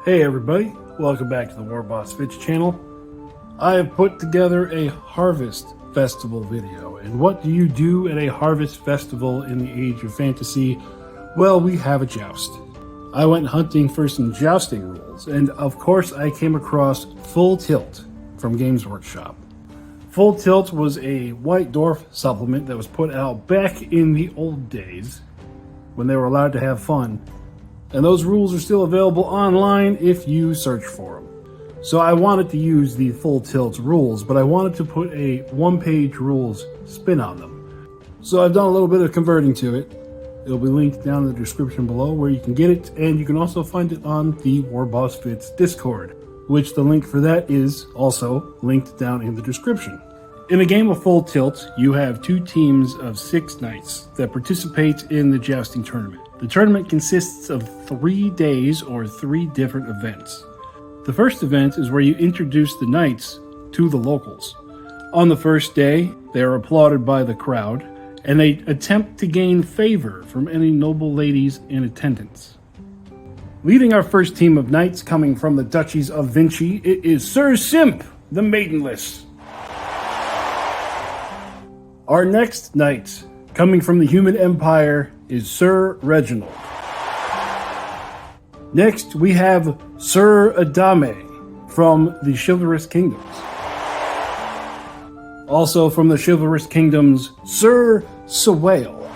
Hey everybody, welcome back to the War Boss Fitch channel. I have put together a Harvest Festival video. And what do you do at a Harvest Festival in the age of fantasy? Well, we have a joust. I went hunting for some jousting rules, and of course I came across Full Tilt from Games Workshop. Full Tilt was a White Dwarf supplement that was put out back in the old days when they were allowed to have fun. And those rules are still available online if you search for them. So I wanted to use the Full Tilt rules, but I wanted to put a one-page rules spin on them. So I've done a little bit of converting to it. It'll be linked down in the description below where you can get it, and you can also find it on the War Boss Fits Discord, which the link for that is also linked down in the description. In a game of Full Tilt, you have two teams of 6 knights that participate in the jousting tournament. The tournament consists of 3 days or 3 different events. The first event is where you introduce the knights to the locals. On the first day, they are applauded by the crowd, and they attempt to gain favor from any noble ladies in attendance. Leading our first team of knights coming from the Duchies of Vinci, it is Sir Simp, the Maidenless. Our next knight, coming from the Human Empire, is Sir Reginald. Next, we have Sir Adame from the Chivalrous Kingdoms. Also from the Chivalrous Kingdoms, Sir Sawale.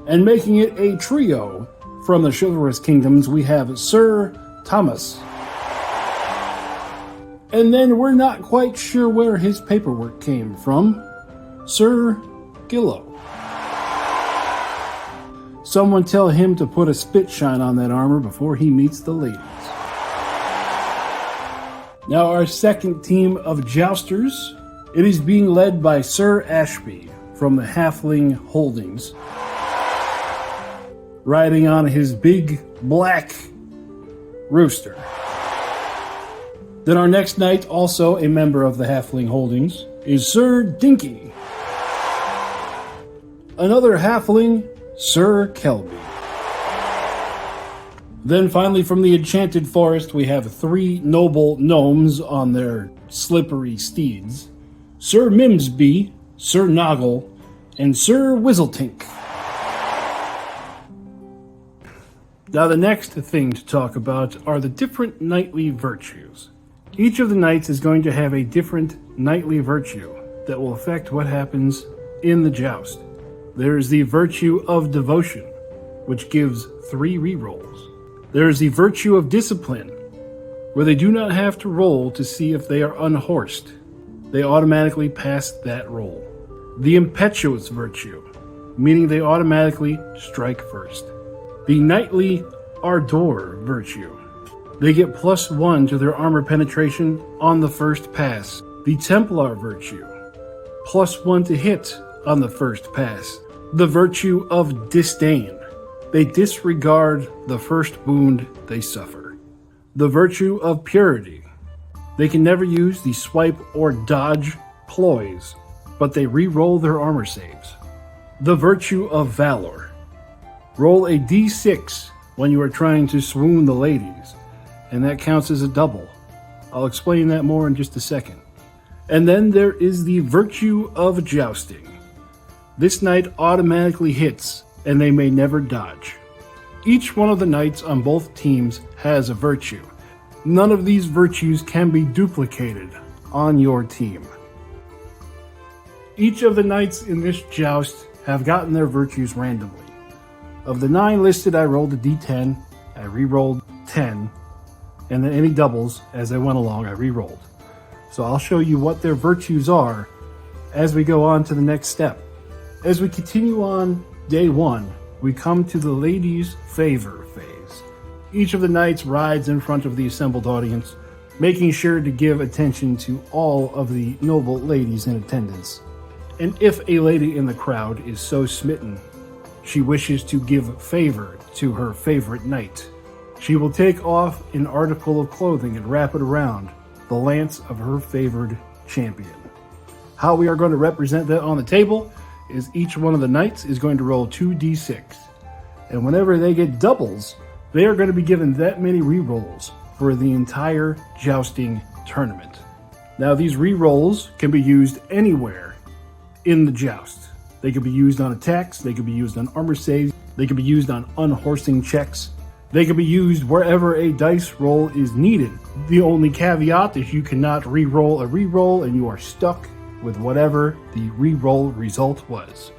And making it a trio from the Chivalrous Kingdoms, we have Sir Thomas. And then we're not quite sure where his paperwork came from, Sir Gillo. Someone tell him to put a spit shine on that armor before he meets the ladies. Now our second team of jousters, it is being led by Sir Ashby from the Halfling Holdings, riding on his big black rooster. Then our next knight, also a member of the Halfling Holdings, is Sir Dinky. Another halfling, Sir Kelby. Then finally from the Enchanted Forest, we have 3 noble gnomes on their slippery steeds. Sir Mimsby, Sir Noggle, and Sir Whistletink. Now the next thing to talk about are the different knightly virtues. Each of the knights is going to have a different knightly virtue that will affect what happens in the joust. There is the virtue of devotion, which gives 3 rerolls. There is the virtue of discipline, where they do not have to roll to see if they are unhorsed. They automatically pass that roll. The impetuous virtue, meaning they automatically strike first. The knightly ardor virtue. They get +1 to their armor penetration on the first pass. The Templar virtue, +1 to hit on the first pass. The virtue of disdain. They disregard the first wound they suffer. The virtue of purity. They can never use the swipe or dodge ploys, but they re-roll their armor saves. The virtue of valor. Roll a d6 when you are trying to swoon the ladies, and that counts as a double. I'll explain that more in just a second. And then there is the virtue of jousting. This knight automatically hits, and they may never dodge. Each one of the knights on both teams has a virtue. None of these virtues can be duplicated on your team. Each of the knights in this joust have gotten their virtues randomly. Of the 9 listed, I rolled a d10, I re-rolled 10, and then any doubles as I went along I re-rolled. So I'll show you what their virtues are as we go on to the next step. As we continue on day 1, we come to the ladies' favor phase. Each of the knights rides in front of the assembled audience, making sure to give attention to all of the noble ladies in attendance. And if a lady in the crowd is so smitten, she wishes to give favor to her favorite knight, she will take off an article of clothing and wrap it around the lance of her favored champion. How we are going to represent that on the table is each one of the knights is going to roll 2d6. And whenever they get doubles, they are going to be given that many rerolls for the entire jousting tournament. Now, these rerolls can be used anywhere in the joust. They could be used on attacks, they could be used on armor saves, they could be used on unhorsing checks, they could be used wherever a dice roll is needed. The only caveat is you cannot re-roll a re-roll and you are stuck with whatever the re-roll result was.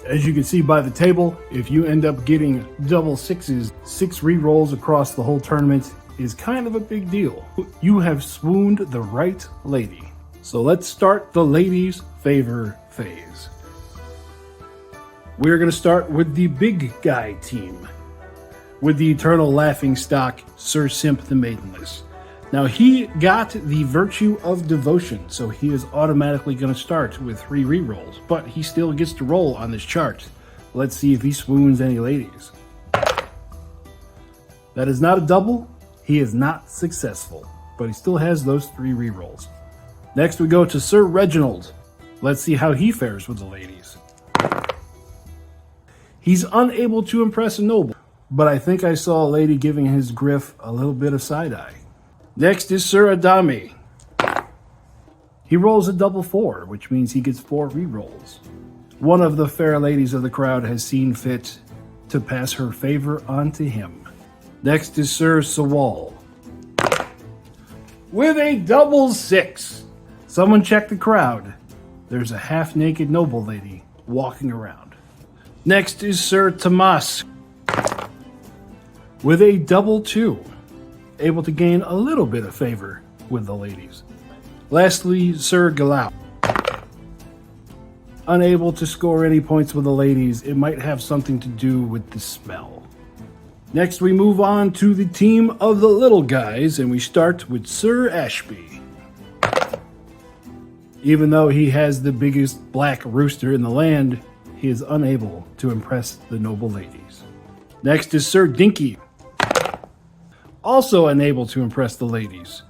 As you can see by the table, if you end up getting double sixes, 6 re-rolls across the whole tournament is kind of a big deal. You have swooned the right lady. So let's start the ladies' favor phase. We're going to start with the big guy team, with the eternal laughingstock, Sir Simp the Maidenless. Now, he got the virtue of devotion, so he is automatically going to start with 3 rerolls, but he still gets to roll on this chart. Let's see if he swoons any ladies. That is not a double. He is not successful, but he still has those 3 rerolls. Next, we go to Sir Reginald. Let's see how he fares with the ladies. He's unable to impress a noble, but I think I saw a lady giving his griff a little bit of side-eye. Next is Sir Adami. He rolls a double 4, which means he gets 4 rerolls. One of the fair ladies of the crowd has seen fit to pass her favor on to him. Next is Sir Sawal. With a double 6. Someone check the crowd. There's a half-naked noble lady walking around. Next is Sir Tomas. With a double 2. Able to gain a little bit of favor with the ladies. Lastly, Sir Galau. Unable to score any points with the ladies. It might have something to do with the smell. Next, we move on to the team of the little guys, and we start with Sir Ashby. Even though he has the biggest black rooster in the land, he is unable to impress the noble ladies. Next is Sir Dinky. Also unable to impress the ladies.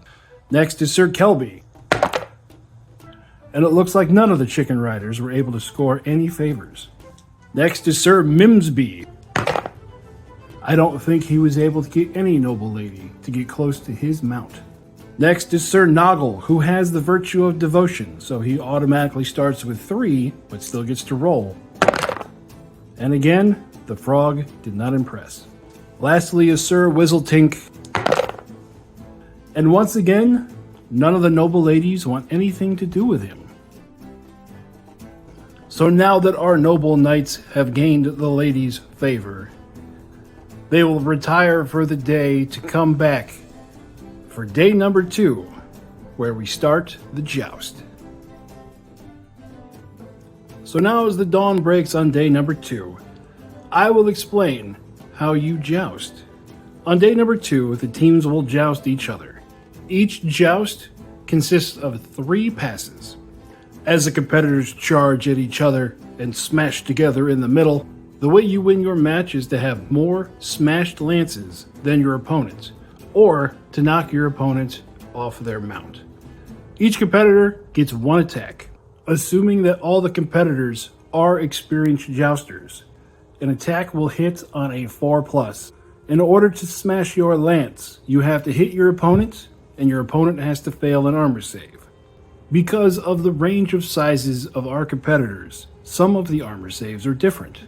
Next is Sir Kelby. And it looks like none of the chicken riders were able to score any favors. Next is Sir Mimsby. I don't think he was able to get any noble lady to get close to his mount. Next is Sir Noggle, who has the virtue of devotion, so he automatically starts with 3, but still gets to roll. And again, the frog did not impress. Lastly is Sir Whistletink. And once again, none of the noble ladies want anything to do with him. So now that our noble knights have gained the ladies' favor, they will retire for the day to come back for day number 2, where we start the joust. So now as the dawn breaks on day number 2, I will explain how you joust. On day number 2, the teams will joust each other. Each joust consists of 3 passes. As the competitors charge at each other and smash together in the middle, the way you win your match is to have more smashed lances than your opponent, or to knock your opponent off their mount. Each competitor gets 1 attack. Assuming that all the competitors are experienced jousters, an attack will hit on a 4+. In order to smash your lance, you have to hit your opponent, and your opponent has to fail an armor save. Because of the range of sizes of our competitors, some of the armor saves are different.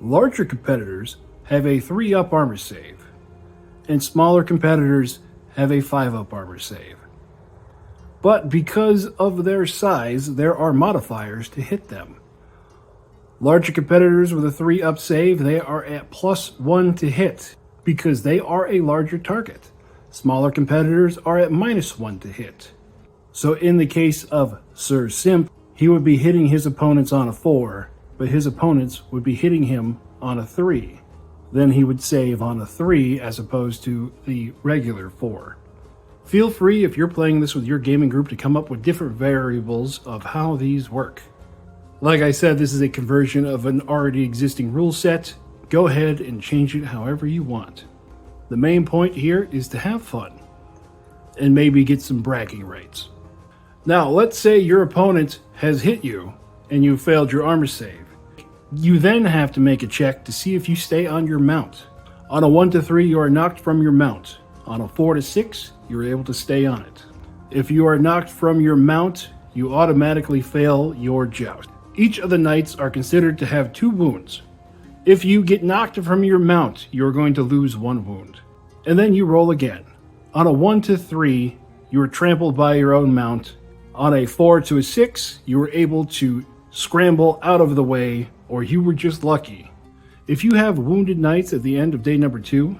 Larger competitors have a 3-up armor save, and smaller competitors have a 5-up armor save. But because of their size, there are modifiers to hit them. Larger competitors with a 3-up save, they are at +1 to hit, because they are a larger target. Smaller competitors are at -1 to hit. So in the case of Sir Simp, he would be hitting his opponents on a 4, but his opponents would be hitting him on a 3. Then he would save on a 3 as opposed to the regular 4. Feel free, if you're playing this with your gaming group, to come up with different variables of how these work. Like I said, this is a conversion of an already existing rule set. Go ahead and change it however you want. The main point here is to have fun, and maybe get some bragging rights. Now, let's say your opponent has hit you, and you failed your armor save. You then have to make a check to see if you stay on your mount. On a 1 to 3, you are knocked from your mount. On a 4 to 6, you are able to stay on it. If you are knocked from your mount, you automatically fail your joust. Each of the knights are considered to have 2 wounds. If you get knocked from your mount, you are going to lose 1 wound. And then you roll again. On a 1 to 3, you are trampled by your own mount. On a 4 to a 6, you were able to scramble out of the way, or you were just lucky. If you have wounded knights at the end of day number 2,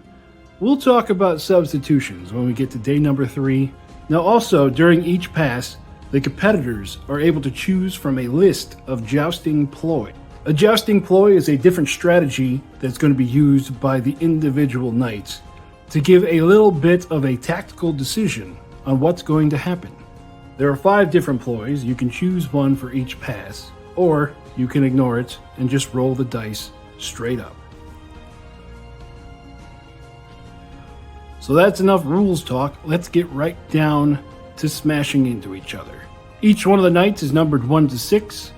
we'll talk about substitutions when we get to day number 3. Now also, during each pass, the competitors are able to choose from a list of jousting ploy. A jousting ploy is a different strategy that's going to be used by the individual knights to give a little bit of a tactical decision on what's going to happen. There are 5 different ploys. You can choose one for each pass, or you can ignore it and just roll the dice straight up. So that's enough rules talk. Let's get right down to smashing into each other. Each one of the knights is numbered 1 to 6,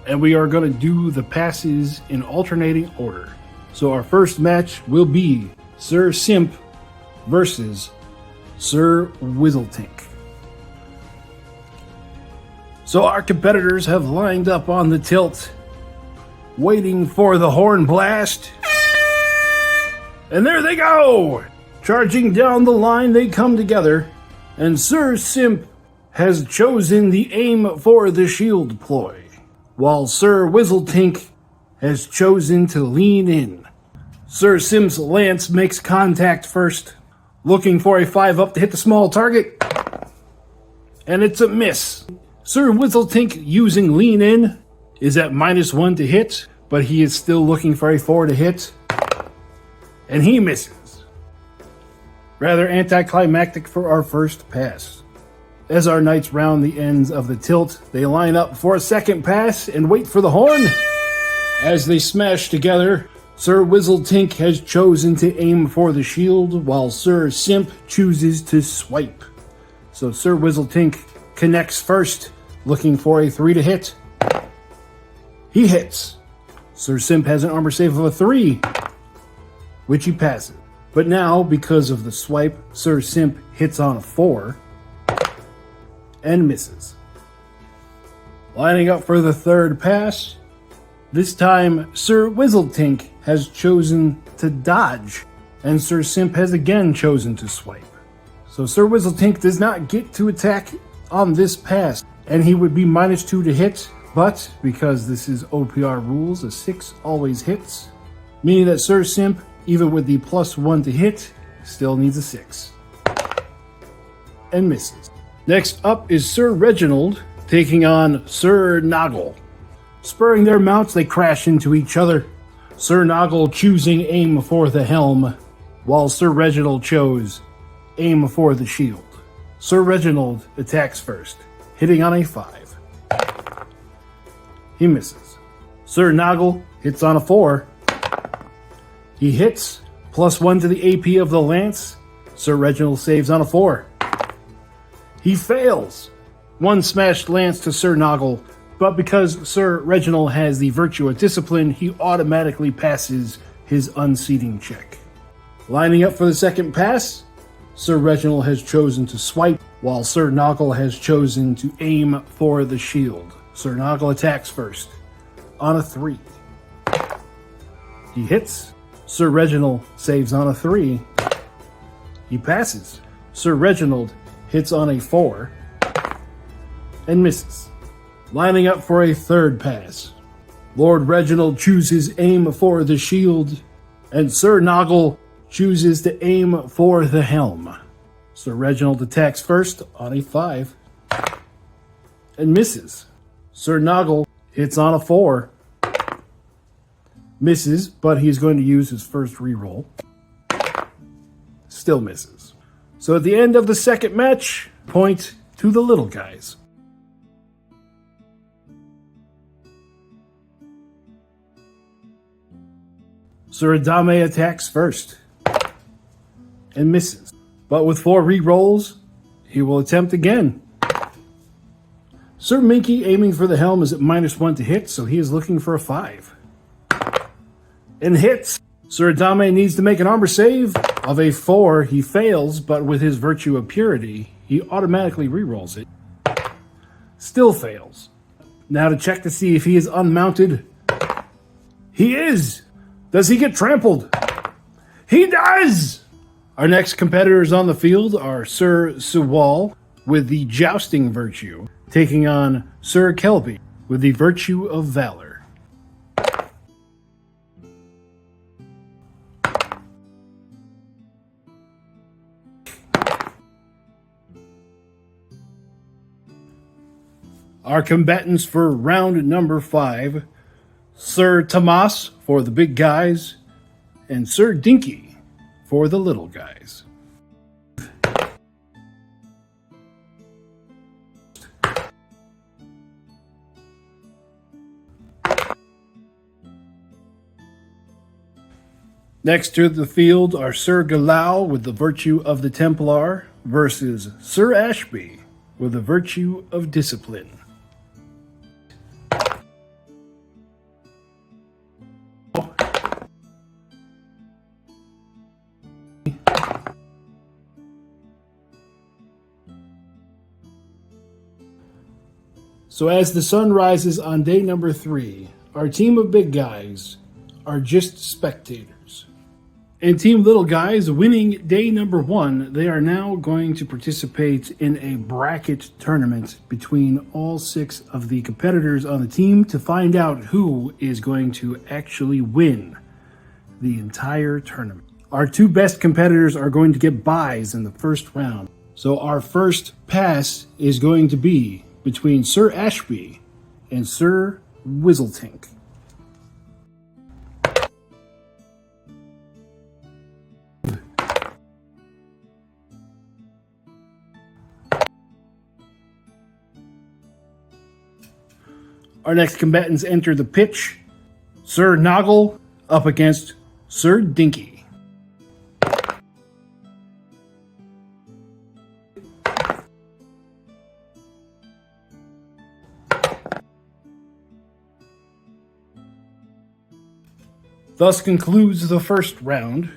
and we are going to do the passes in alternating order. So our first match will be Sir Simp versus Sir Whizzletink. So our competitors have lined up on the tilt, waiting for the horn blast. And there they go! Charging down the line, they come together, and Sir Simp has chosen the aim for the shield ploy, while Sir Whizzletink has chosen to lean in. Sir Simp's lance makes contact first, looking for a 5-up to hit the small target, and it's a miss. Sir Whizzletink, using lean in, is at -1 to hit, but he is still looking for a 4 to hit, and he misses. Rather anticlimactic for our first pass. As our knights round the ends of the tilt, they line up for a second pass and wait for the horn. As they smash together, Sir Whizzletink has chosen to aim for the shield, while Sir Simp chooses to swipe. So Sir Whizzletink connects first, looking for a 3 to hit. He hits. Sir Simp has an armor save of a 3, which he passes. But now, because of the swipe, Sir Simp hits on a 4 and misses. Lining up for the third pass, this time Sir Whizzletink has chosen to dodge, and Sir Simp has again chosen to swipe. So Sir Whizzletink does not get to attack on this pass, and he would be -2 to hit, but because this is OPR rules, a 6 always hits, meaning that Sir Simp, even with the +1 to hit, still needs a 6. And misses. Next up is Sir Reginald taking on Sir Noggle. Spurring their mounts, they crash into each other. Sir Noggle choosing aim for the helm, while Sir Reginald chose aim for the shield. Sir Reginald attacks first, hitting on a 5. He misses. Sir Noggle hits on a 4. He hits, +1 to the AP of the lance. Sir Reginald saves on a 4. He fails. 1 smashed lance to Sir Noggle, but because Sir Reginald has the virtue of discipline, he automatically passes his unseating check. Lining up for the second pass, Sir Reginald has chosen to swipe, while Sir Noggle has chosen to aim for the shield. Sir Noggle attacks first, on a 3. He hits. Sir Reginald saves on a 3. He passes. Sir Reginald hits on a 4 and misses. Lining up for a third pass, Lord Reginald chooses aim for the shield, and Sir Noggle chooses to aim for the helm. Sir Reginald attacks first on a 5 and misses. Sir Noggle hits on a 4. Misses, but he's going to use his first reroll. Still misses. So at the end of the second match, point to the little guys. Sir Adame attacks first and misses. But with 4 rerolls, he will attempt again. Sir Minky aiming for the helm is at -1 to hit, so he is looking for a 5. And hits. Sir Adame needs to make an armor save of a 4. He fails, but with his virtue of purity, he automatically rerolls it. Still fails. Now to check to see if he is unmounted. He is! Does he get trampled? He does! Our next competitors on the field are Sir Sewall with the jousting virtue, taking on Sir Kelby with the virtue of valor. Our combatants for round number 5, Sir Tomas for the big guys, and Sir Dinky for the little guys. Next to the field are Sir Galau with the virtue of the Templar versus Sir Ashby with the virtue of discipline. So as the sun rises on day number 3, our team of big guys are just spectators. And Team Little Guys winning day number 1, they are now going to participate in a bracket tournament between all 6 of the competitors on the team to find out who is going to actually win the entire tournament. Our 2 best competitors are going to get buys in the first round. So our first pass is going to be between Sir Ashby and Sir Whizzletink. Our next combatants enter the pitch. Sir Noggle up against Sir Dinky. Thus concludes the first round.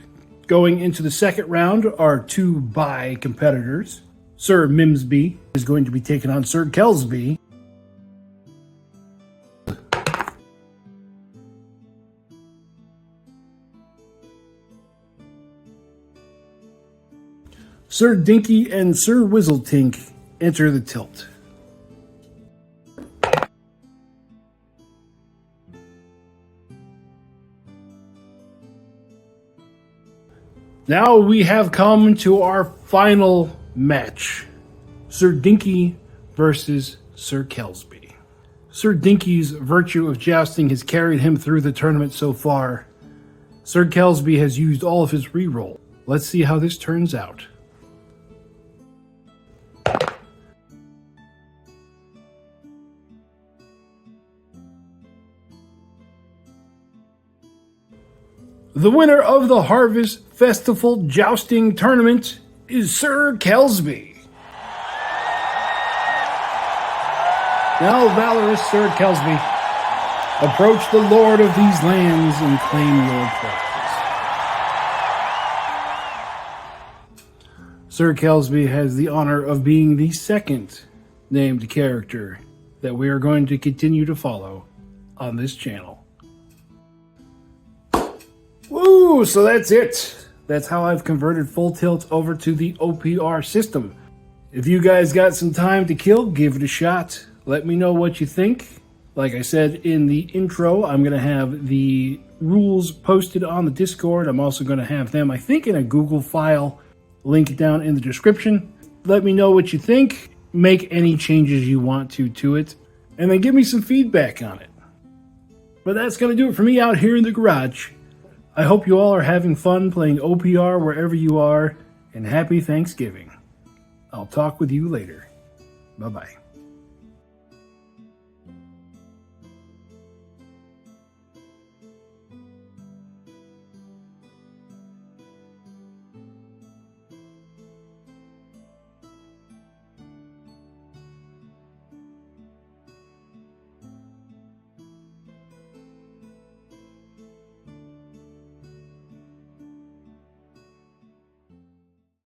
Going into the second round are 2 bye competitors. Sir Mimsby is going to be taking on Sir Kelsby. Sir Dinky and Sir Whizzletink enter the tilt. Now we have come to our final match. Sir Dinky versus Sir Kelsby. Sir Dinky's virtue of jousting has carried him through the tournament so far. Sir Kelsby has used all of his reroll. Let's see how this turns out. The winner of the Harvest Festival Jousting Tournament is Sir Kelsby. Now, valorous Sir Kelsby, approach the Lord of these lands and claim your prize. Sir Kelsby has the honor of being the second named character that we are going to continue to follow on this channel. Woo! So that's it. That's how I've converted Full Tilt over to the OPR system. If you guys got some time to kill, give it a shot. Let me know what you think. Like I said in the intro, I'm going to have the rules posted on the Discord. I'm also going to have them, I think, in a Google file. Link down in the description. Let me know what you think. Make any changes you want to it. And then give me some feedback on it. But that's going to do it for me out here in the garage. I hope you all are having fun playing OPR wherever you are, and happy Thanksgiving. I'll talk with you later. Bye-bye.